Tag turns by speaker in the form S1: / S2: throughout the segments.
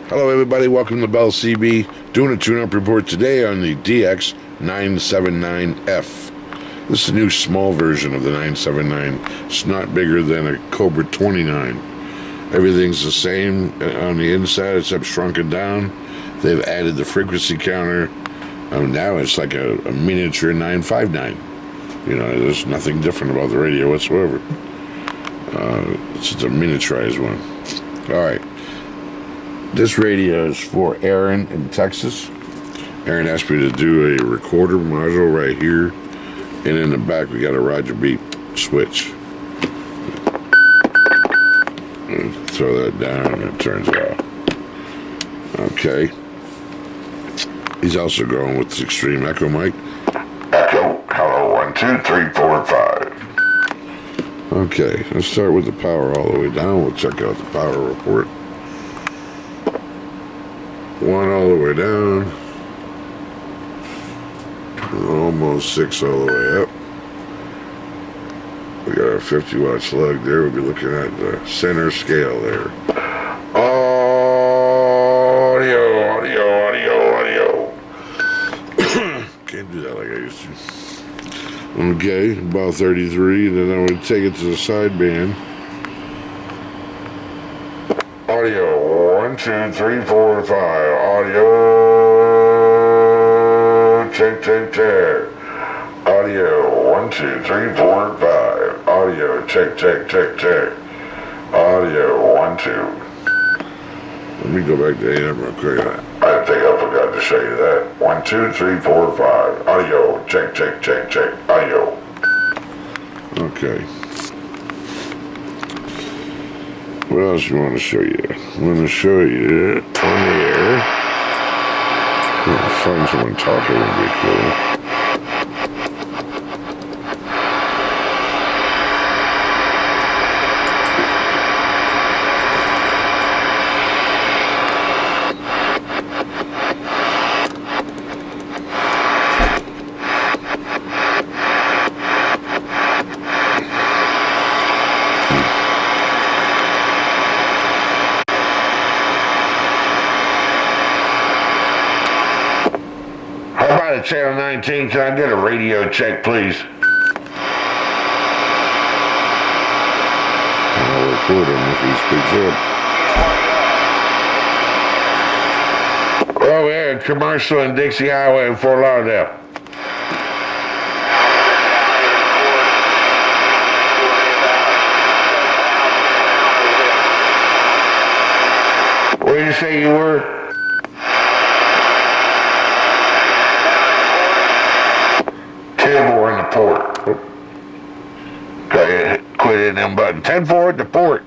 S1: Hello everybody, welcome to Bell CB. Doing a tune-up report today on the DX-979F. This is a new small version of the 979. It's not bigger than a Cobra 29. Everything's the same on the inside except shrunken down. They've added the frequency counter. Now it's like a miniature 959. You know, there's nothing different about the radio whatsoever. It's just a miniaturized one. Alright. This radio is for Aaron in Texas. Aaron asked me to do a recorder module right here. And in the back we got a Roger beep switch. And throw that down and it turns off. Okay. He's also going with the Extreme Echo mic. Echo, hello, 1, 2, 3, 4, 5. Okay, let's start with the power all the way down. We'll check out the power report. 1 all the way down. Almost 6 all the way up. We got our 50-watt slug there. We'll be looking at the center scale there. Audio. Can't do that like I used to. Okay, about 33. Then I would take it to the sideband. Audio, 1, 2, 3, 4, 5. Audio, check. Audio, 1, 2, 3, 4, 5. Audio, check. Audio, 1, 2. Let me go back to AM real quick. I think I forgot to show you that. 1, 2, 3, 4, 5. Audio, check. Audio. Okay. What else you want to show you? I'm going to show you on the air. Find someone talking would be cool. Channel 19, can I get a radio check, please? I'll record him if he speaks up. Oh, yeah, commercial in Dixie Highway in Fort Lauderdale. Where did you say you were? In the port. Okay, quit hitting them button. 10-4 at the port.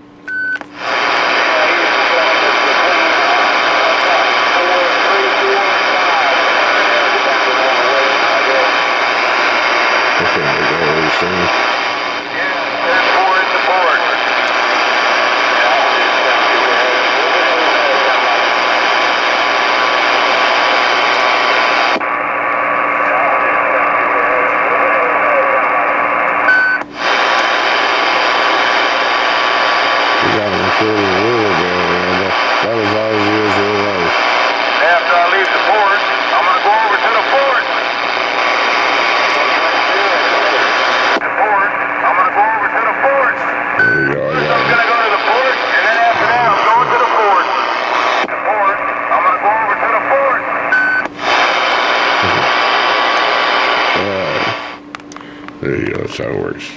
S1: Okay, is that what he's saying? Yeah, 10-4 at the port. That was all it is. After I leave the port, I'm going to go over to the port. I'm going to go over to the port. There you go. I'm going to go to the port, and then after that, I'm going to the port. I'm going to go over to the port. All right. There you go. That's how it works.